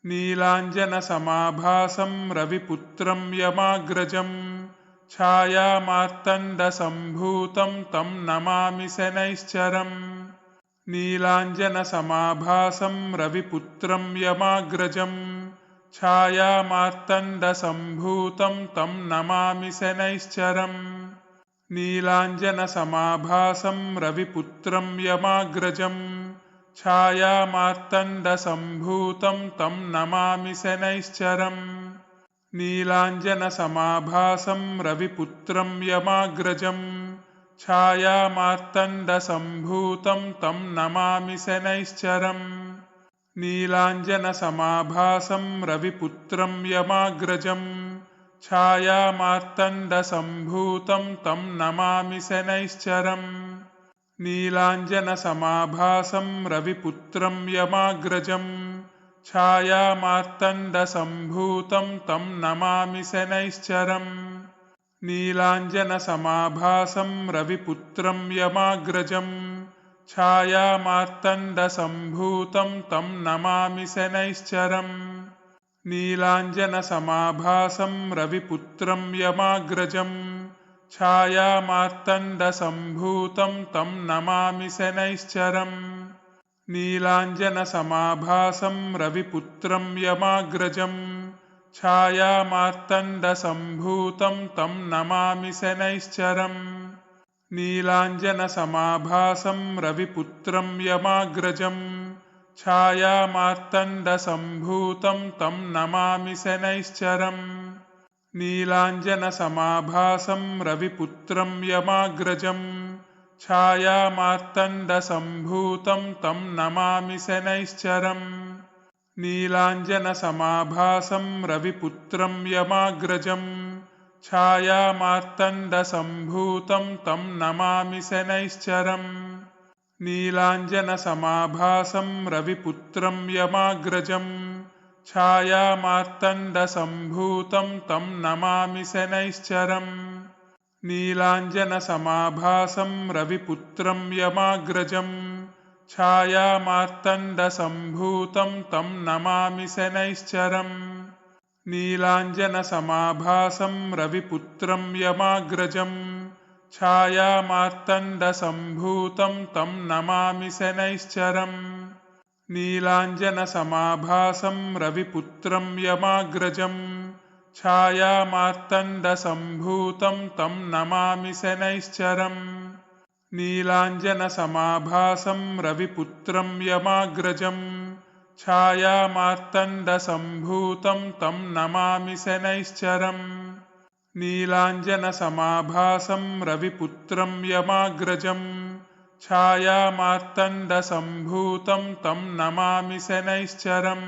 नीलाञ्जनसमाभासं रविपुत्रं यमाग्रजं छायामार्तण्डसम्भूतं तं नमामि शनैश्चरम् नीलाञ्जनसमाभासं रविपुत्रं यमाग्रजं छायामार्तण्डसम्भूतं तं नमामि शनैश्चरम् नीलाञ्जनसमाभासं रविपुत्रं यमाग्रजं छायामार्तण्डसम्भूतं तं नमामि शनैश्चरम् नीलाञ्जनसमाभासं रविपुत्रं यमाग्रजं छायामार्तण्डसम्भूतं तं नमामि शनैश्चरम् नीलाञ्जनसमाभासं रविपुत्रं यमाग्रजं छायामार्तण्डसम्भूतं तं नमामि शनैश्चरम् नीलाञ्जनसमाभासं रविपुत्रं यमाग्रजं छायामार्तण्डसम्भूतं तं नमामि शनैश्चरम् नीलाञ्जनसमाभासं रविपुत्रं यमाग्रजं छायामार्तण्डसम्भूतं तं नमामि शनैश्चरम् नीलाञ्जनसमाभासं रविपुत्रं यमाग्रजं छायामार्तण्डसम्भूतं तं नमामि शनैश्चरम् नीलाञ्जनसमाभासं रविपुत्रं यमाग्रजं छायामार्तण्डसम्भूतं तं नमामि शनैश्चरम् नीलाञ्जनसमाभासं रविपुत्रं यमाग्रजं छायामार्तण्डसम्भूतं तं नमामि शनैश्चरम् नीलाञ्जनसमाभासं रविपुत्रं यमाग्रजं छायामार्तण्डसम्भूतं तं नमामि शनैश्चरम् नीलाञ्जनसमाभासं रविपुत्रं यमाग्रजं छायामार्तण्डसम्भूतं तं नमामि शनैश्चरम् नीलाञ्जनसमाभासं रविपुत्रं यमाग्रजं छायामार्तण्डसम्भूतं तं नमामि शनैश्चरम् नीलाञ्जनसमाभासं रविपुत्रं यमाग्रजं छायामार्तण्डसम्भूतं तं नमामि शनैश्चरम् नीलाञ्जनसमाभासं रविपुत्रं यमाग्रजं छायामार्तण्डसम्भूतं तं नमामि शनैश्चरम् नीलाञ्जनसमाभासं रविपुत्रं यमाग्रजं छायामार्तण्डसम्भूतं तं नमामि शनैश्चरम् नीलाञ्जनसमाभासं रविपुत्रं यमाग्रजं छायामार्तण्डसम्भूतं तं नमामि शनैश्चरम् नीलाञ्जनसमाभासं रविपुत्रं यमाग्रजं छायामार्तण्डसम्भूतं तं नमामि शनैश्चरम्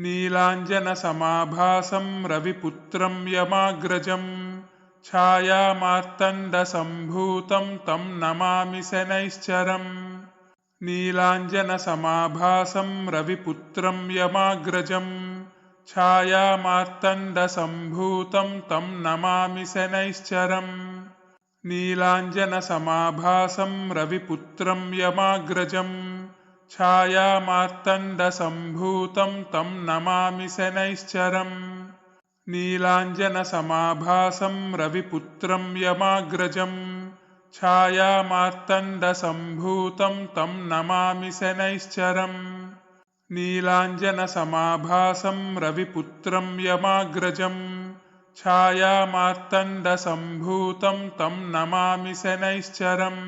नीलाञ्जनसमाभासं रविपुत्रं यमाग्रजं छायामार्तण्डसम्भूतं तं नमामि शनैश्चरम् नीलाञ्जनसमाभासं रविपुत्रं यमाग्रजं छायामार्तण्डसम्भूतं तं नमामि शनैश्चरम् नीलाञ्जनसमाभासं रविपुत्रं यमाग्रजं छायामार्तण्डसम्भूतं तं नमामि शनैश्चरम् नीलाञ्जनसमाभासं रविपुत्रं यमाग्रजं छायामार्तण्डसम्भूतं तं नमामि शनैश्चरम् नीलाञ्जनसमाभासं रविपुत्रं यमाग्रजं छायामार्तण्डसम्भूतं तं नमामि शनैश्चरम्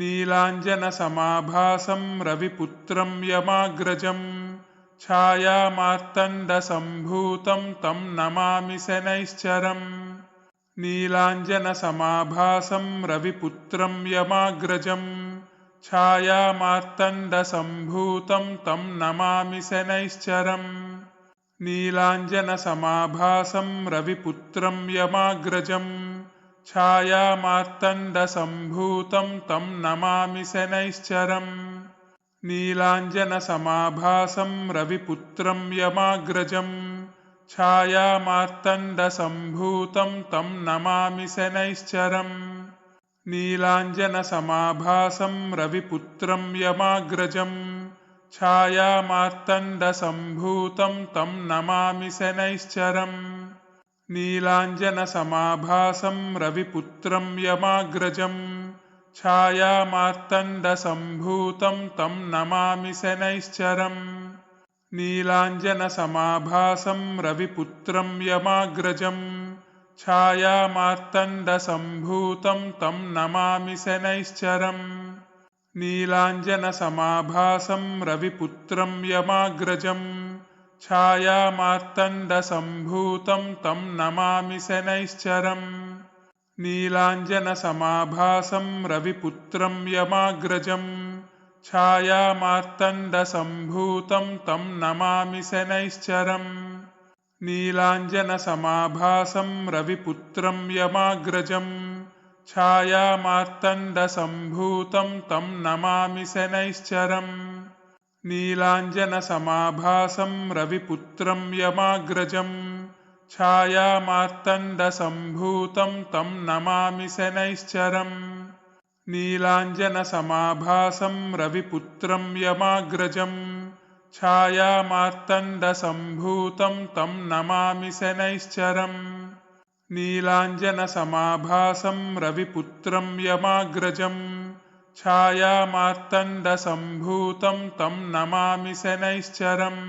नीलाञ्जनसमाभासं रविपुत्रं यमाग्रजं छायामार्तण्डसम्भूतं तं नमामि शनैश्चरम् नीलाञ्जनसमाभासं रविपुत्रं यमाग्रजं छायामार्तण्डसम्भूतं तं नमामि शनैश्चरम् नीलाञ्जनसमाभासं रविपुत्रं यमाग्रजं छायामार्तण्डसम्भूतं तं नमामि शनैश्चरम् नीलाञ्जनसमाभासं रविपुत्रं यमाग्रजं छायामार्तण्डसम्भूतं तं नमामि शनैश्चरम् नीलाञ्जनसमाभासं रविपुत्रं यमाग्रजं छायामार्तण्डसम्भूतं तं नमामि शनैश्चरम् नीलाञ्जनसमाभासं रविपुत्रं यमाग्रजम् छायामार्तण्डसम्भूतं तं नमामि शनैश्चरम् नीलाञ्जनसमाभासं रविपुत्रं यमाग्रजम् छायामार्तण्डसम्भूतं तं नमामि शनैश्चरम् नीलाञ्जनसमाभासं रविपुत्रं यमाग्रजम् छायामार्तण्डसम्भूतं तं नमामि शनैश्चरम् नीलाञ्जनसमाभासं रविपुत्रं यमाग्रजम् छायामार्तण्डसम्भूतं तं नमामि शनैश्चरम् नीलाञ्जनसमाभासं रविपुत्रं यमाग्रजम् छायामार्तण्डसम्भूतं तं नमामि शनैश्चरम् नीलाञ्जनसमाभासं रविपुत्रं यमाग्रजम् छायामार्तण्डसम्भूतं तं नमामि शनैश्चरम् नीलाञ्जनसमाभासं रविपुत्रं यमाग्रजम् छायामार्तण्डसम्भूतं तं नमामि शनैश्चरम् नीलाञ्जनसमाभासं रविपुत्रं यमाग्रजम् छायामार्तण्डसम्भूतं तं नमामि शनैश्चरम्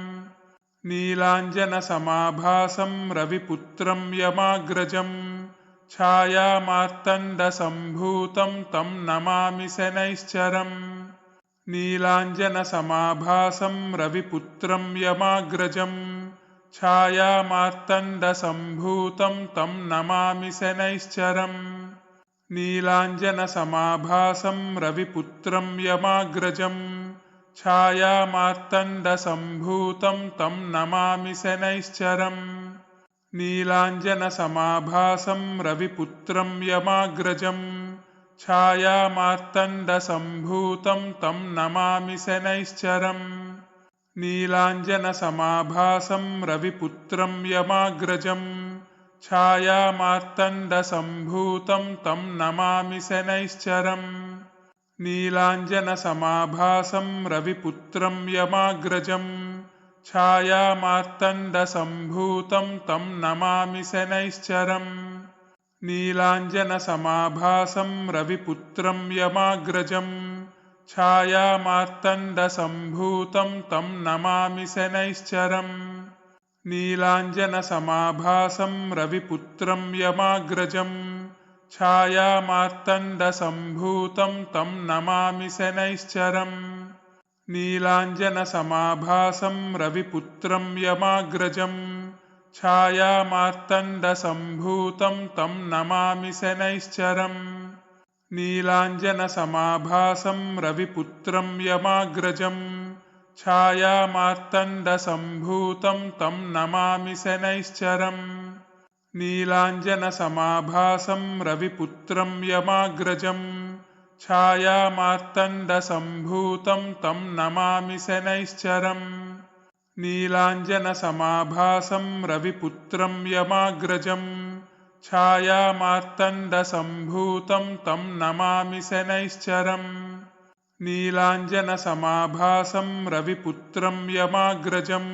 नीलाञ्जनसमाभासं रविपुत्रं यमाग्रजम् छायामार्तण्डसम्भूतं तं नमामि शनैश्चरम् नीलाञ्जनसमाभासं रविपुत्रं यमाग्रजम् छायामार्तण्डसम्भूतं तं नमामि शनैश्चरम् नीलाञ्जनसमाभासं रविपुत्रं यमाग्रजम् छायामार्तण्डसम्भूतं तं नमामि शनैश्चरम् नीलाञ्जनसमाभासं रविपुत्रं यमाग्रजम् छायामार्तण्डसम्भूतं तं नमामि शनैश्चरम् नीलाञ्जनसमाभासं रविपुत्रं यमाग्रजम् छायामार्तण्डसम्भूतं तं नमामि शनैश्चरम् नीलाञ्जनसमाभासं रविपुत्रं यमाग्रजम् छायामार्तण्डसम्भूतं तं नमामि शनैश्चरम् नीलाञ्जनसमाभासं रविपुत्रं यमाग्रजम् छायामार्तण्डसम्भूतं तं नमामि शनैश्चरम् नीलाञ्जनसमाभासं रविपुत्रं यमाग्रजम् छायामार्तण्डसम्भूतं तं नमामि शनैश्चरम् नीलाञ्जनसमाभासं रविपुत्रं यमाग्रजम् छायामार्तण्डसम्भूतं तं नमामि शनैश्चरम् नीलाञ्जनसमाभासं रविपुत्रं यमाग्रजम् छायामार्तण्डसम्भूतं तं नमामि शनैश्चरम् नीलाञ्जनसमाभासं रविपुत्रं यमाग्रजम् छायामार्तण्डसम्भूतं तं नमामि शनैश्चरम् नीलाञ्जनसमाभासं रविपुत्रं यमाग्रजम् छायामार्तण्डसम्भूतं तं नमामि शनैश्चरम् नीलाञ्जनसमाभासं रविपुत्रं यमाग्रजम्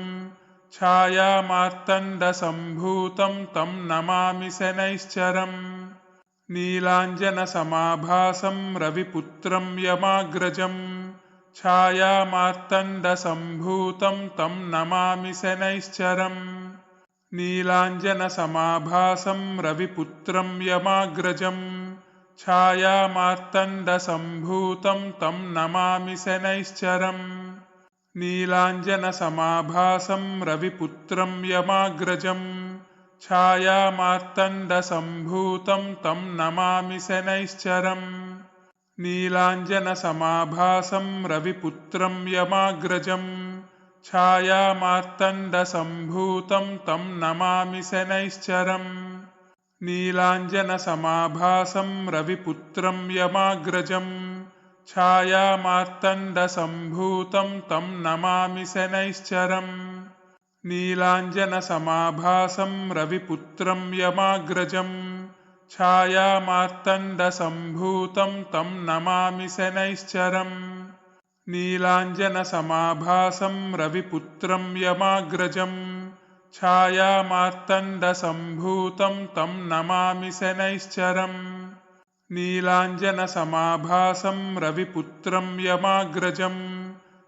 छायामार्तण्डसम्भूतं तं नमामि शनैश्चरम् नीलाञ्जनसमाभासं रविपुत्रं यमाग्रजम् छायामार्तण्डसम्भूतं तं नमामि शनैश्चरम् नीलाञ्जनसमाभासं रविपुत्रं यमाग्रजम् छायामार्तण्डसम्भूतं तं नमामि शनैश्चरम् नीलाञ्जनसमाभासं रविपुत्रं यमाग्रजम् छायामार्तण्डसम्भूतं तं नमामि शनैश्चरम् नीलाञ्जनसमाभासं रविपुत्रं यमाग्रजम् छायामार्तण्डसम्भूतं तं नमामि शनैश्चरम् नीलाञ्जनसमाभासं रविपुत्रं यमाग्रजम् छायामार्तण्डसम्भूतं तं नमामि शनैश्चरम् नीलाञ्जनसमाभासं रविपुत्रं यमाग्रजम् छायामार्तण्डसम्भूतं तं नमामि शनैश्चरम् नीलाञ्जनसमाभासं रविपुत्रं यमाग्रजं छायामार्तण्डसम्भूतं तं नमामि शनैश्चरम् नीलाञ्जनसमाभासं रविपुत्रं यमाग्रजं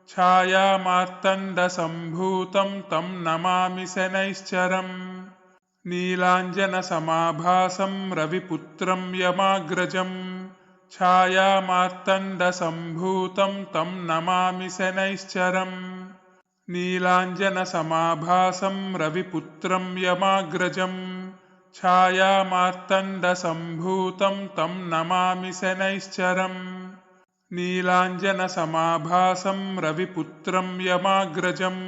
छायामार्तण्डसम्भूतं तं नमामि शनैश्चरम् नीलाञ्जनसमाभासं रविपुत्रं यमाग्रजं छायामार्तण्डसम्भूतं तं नमामि शनैश्चरम् नीलाञ्जनसमाभासं रविपुत्रं यमाग्रजं छायामार्तण्डसम्भूतं तं नमामि शनैश्चरम् नीलाञ्जनसमाभासं रविपुत्रं यमाग्रजं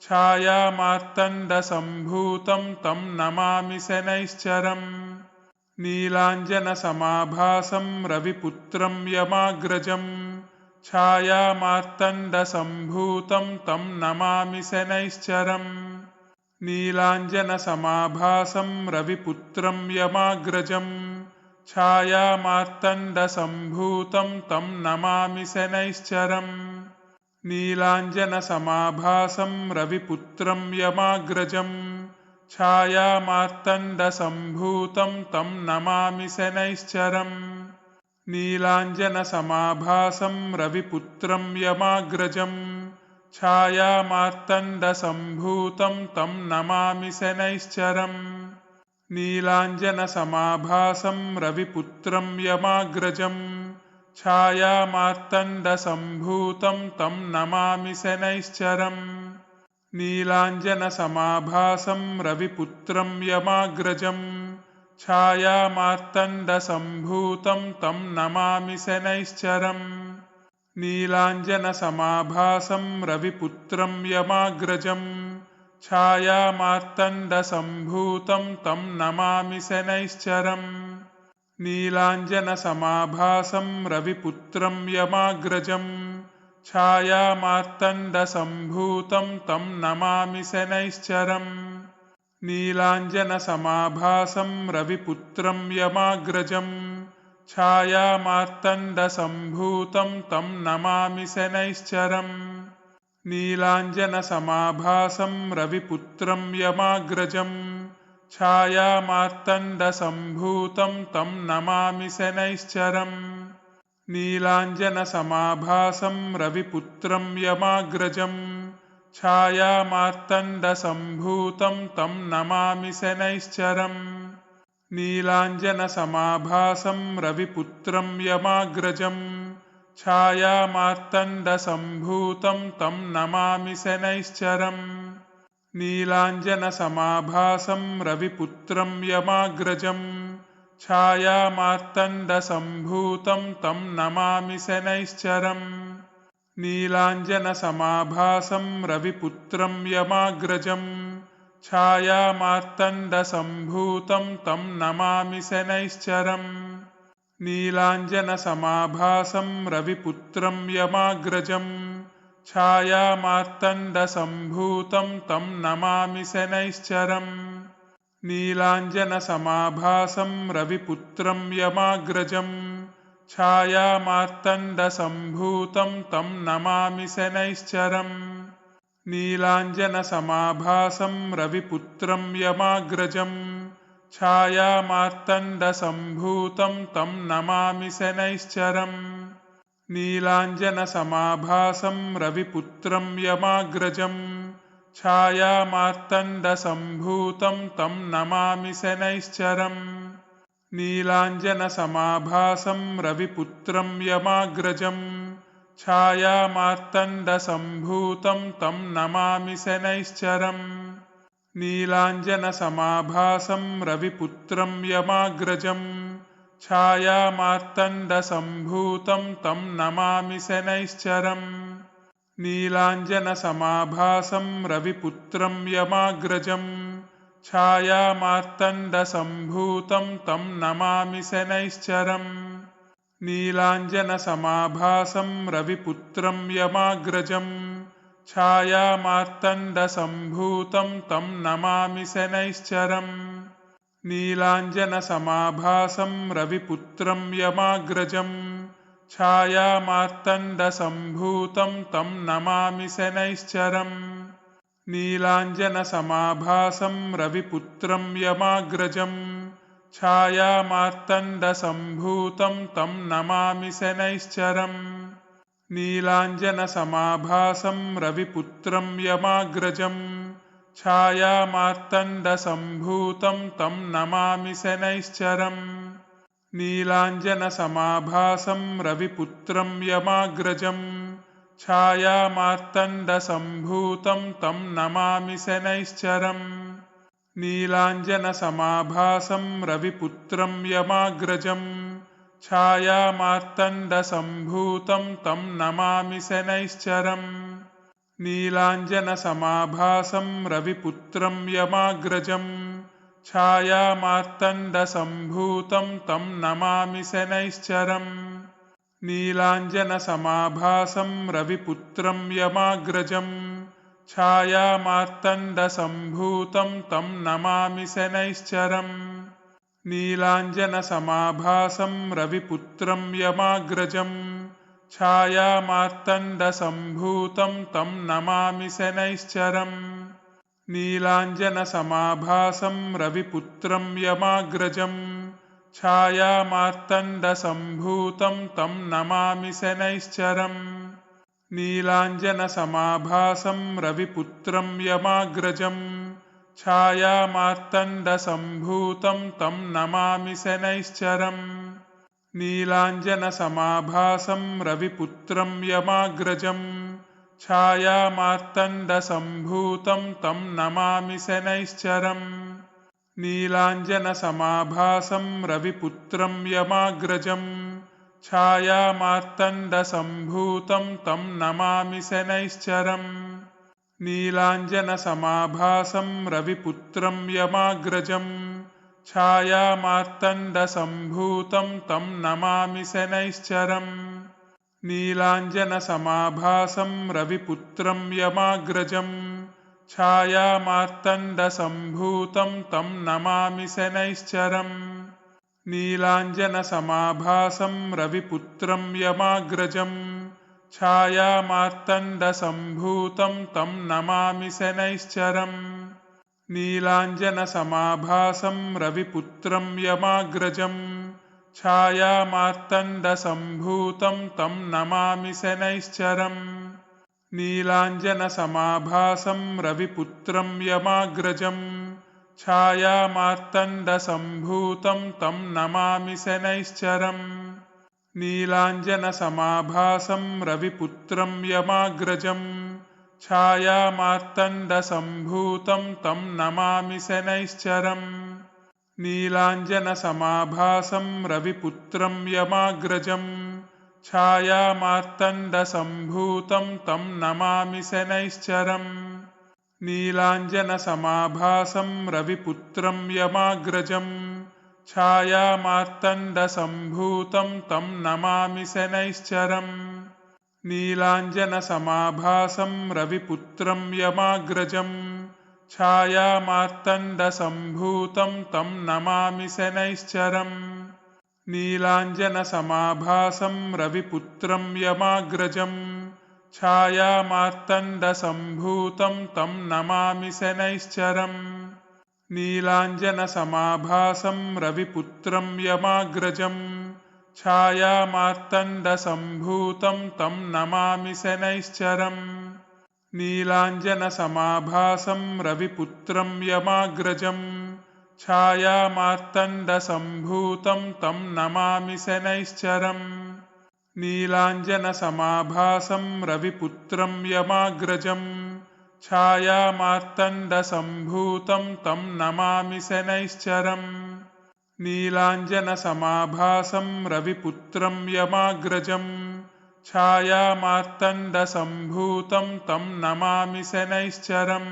छायामार्तण्डसम्भूतं तं नमामि शनैश्चरम् नीलाञ्जनसमाभासं रविपुत्रं यमाग्रजं छायामार्तण्डसम्भूतं तं नमामि शनैश्चरम् नीलाञ्जनसमाभासं रविपुत्रं यमाग्रजं छायामार्तण्डसम्भूतं तं नमामि शनैश्चरम् नीलाञ्जनसमाभासं रविपुत्रं यमाग्रजं छायामार्तण्डसम्भूतं तं नमामि शनैश्चरम् नीलाञ्जनसमाभासं रविपुत्रं यमाग्रजं छायामार्तण्डसम्भूतं तं नमामि शनैश्चरम् नीलाञ्जनसमाभासं रविपुत्रं यमाग्रजं छायामार्तण्डसम्भूतं तं नमामि शनैश्चरम् नीलाञ्जनसमाभासं रविपुत्रं यमाग्रजं छायामार्तण्डसम्भूतं तं नमामि शनैश्चरम् नीलाञ्जनसमाभासं रविपुत्रं यमाग्रजं छायामार्तण्डसम्भूतं तं नमामि शनैश्चरम् नीलाञ्जनसमाभासं रविपुत्रं यमाग्रजं छायामार्तण्डसम्भूतं तं नमामि शनैश्चरम् नीलाञ्जनसमाभासं रविपुत्रं यमाग्रजं छायामार्तण्डसम्भूतं तं नमामि शनैश्चरम् नीलाञ्जनसमाभासं रविपुत्रं यमाग्रजं छायामार्तण्डसम्भूतं तं नमामि शनैश्चरम् नीलाञ्जनसमाभासं रविपुत्रं यमाग्रजं छायामार्तण्डसम्भूतं तं नमामि शनैश्चरम् नीलाञ्जनसमाभासं रविपुत्रं यमाग्रजं छायामार्तण्डसम्भूतं तं नमामि शनैश्चरम् नीलाञ्जनसमाभासं रविपुत्रं यमाग्रजं छायामार्तण्डसम्भूतं तं नमामि शनैश्चरम् नीलाञ्जनसमाभासं रविपुत्रं यमाग्रजं छायामार्तण्डसम्भूतं तं नमामि शनैश्चरम् नीलाञ्जनसमाभासं रविपुत्रं यमाग्रजं छायामार्तण्डसम्भूतं तं नमामि शनैश्चरम् नीलाञ्जनसमाभासं रविपुत्रं यमाग्रजं छायामार्तण्डसम्भूतं तं नमामि शनैश्चरम् नीलाञ्जनसमाभासं रविपुत्रं यमाग्रजं छायामार्तण्डसम्भूतं तं नमामि शनैश्चरम् नीलाञ्जनसमाभासं रविपुत्रं यमाग्रजं छायामार्तण्डसम्भूतं तं नमामि शनैश्चरम् नीलाञ्जनसमाभासं रविपुत्रं यमाग्रजं छायामार्तण्डसम्भूतं तं नमामि शनैश्चरम् नीलाञ्जनसमाभासं रविपुत्रं यमाग्रजं छायामार्तण्डसम्भूतं तं नमामि शनैश्चरम् नीलाञ्जनसमाभासं रविपुत्रं यमाग्रजं छायामार्तण्डसम्भूतं तं नमामि शनैश्चरम् नीलाञ्जनसमाभासं रविपुत्रं यमाग्रजं छायामार्तण्डसम्भूतं तं नमामि शनैश्चरम् नीलाञ्जनसमाभासं रविपुत्रं यमाग्रजं छायामार्तण्डसम्भूतं तं नमामि शनैश्चरम् नीलाञ्जनसमाभासं रविपुत्रं यमाग्रजम् छायामार्तण्डसम्भूतं तं नमामि शनैश्चरम् नीलाञ्जनसमाभासं रविपुत्रं यमाग्रजम् छायामार्तण्डसम्भूतं तं नमामि शनैश्चरम् नीलाञ्जनसमाभासं रविपुत्रं यमाग्रजम् छायामार्तण्डसम्भूतं तं नमामि शनैश्चरम् नीलाञ्जनसमाभासं रविपुत्रं यमाग्रजम् छायामार्तण्डसम्भूतं तं नमामि शनैश्चरम् नीलाञ्जनसमाभासं रविपुत्रं यमाग्रजम् छायामार्तण्डसम्भूतं तं नमामि शनैश्चरम् नीलाञ्जनसमाभासं रविपुत्रं यमाग्रजम् छायामार्तण्डसम्भूतं तं नमामि शनैश्चरम् नीलाञ्जनसमाभासं रविपुत्रं यमाग्रजम् छायामार्तण्डसम्भूतं तं नमामि शनैश्चरम् नीलाञ्जनसमाभासं रविपुत्रं यमाग्रजम् छायामार्तण्डसम्भूतं तं नमामि शनैश्चरम् नीलाञ्जनसमाभासं रविपुत्रं यमाग्रजम् छायामार्तण्डसम्भूतं तं नमामि शनैश्चरम् नीलाञ्जनसमाभासं रविपुत्रं यमाग्रजम् छायामार्तण्डसम्भूतं तं नमामि शनैश्चरम् नीलाञ्जनसमाभासं रविपुत्रं यमाग्रजम् छायामार्तण्डसम्भूतं तं नमामि शनैश्चरम् नीलाञ्जनसमाभासं रविपुत्रं यमाग्रजम् छायामार्तण्डसम्भूतं तं नमामि शनैश्चरम् नीलाञ्जनसमाभासं रविपुत्रं यमाग्रजम् छायामार्तण्डसम्भूतं तं नमामि शनैश्चरम् नीलाञ्जनसमाभासं रविपुत्रं यमाग्रजम् छायामार्तण्डसम्भूतं तं नमामि शनैश्चरम् नीलाञ्जनसमाभासं रविपुत्रं यमाग्रजम् छायामार्तण्डसम्भूतं तं नमामि शनैश्चरम् नीलाञ्जनसमाभासं रविपुत्रं यमाग्रजम् छायामार्तण्डसम्भूतं तं नमामि शनैश्चरम् नीलाञ्जनसमाभासं रविपुत्रं यमाग्रजम् छायामार्तण्डसम्भूतं तं नमामि शनैश्चरम् नीलाञ्जनसमाभासं रविपुत्रं यमाग्रजम् छायामार्तण्डसम्भूतं तं नमामि शनैश्चरम् नीलाञ्जनसमाभासं रविपुत्रं यमाग्रजम् छायामार्तण्डसम्भूतं तं नमामि शनैश्चरम् नीलाञ्जनसमाभासं रविपुत्रं यमाग्रजम् छायामार्तण्डसम्भूतं तं नमामि शनैश्चरम् नीलाञ्जनसमाभासं रविपुत्रं यमाग्रजम् छायामार्तण्डसम्भूतं तं नमामि शनैश्चरम् नीलाञ्जनसमाभासं रविपुत्रं यमाग्रजम् छायामार्तण्डसम्भूतं तं नमामि शनैश्चरम् नीलाञ्जनसमाभासं रविपुत्रं यमाग्रजम् छायामार्तण्डसम्भूतं तं नमामि शनैश्चरम् नीलाञ्जनसमाभासं रविपुत्रं यमाग्रजम् छायामार्तण्डसम्भूतं तं नमामि शनैश्चरम् नीलाञ्जनसमाभासं रविपुत्रं यमाग्रजम् छायामार्तण्डसम्भूतं तं नमामि शनैश्चरम्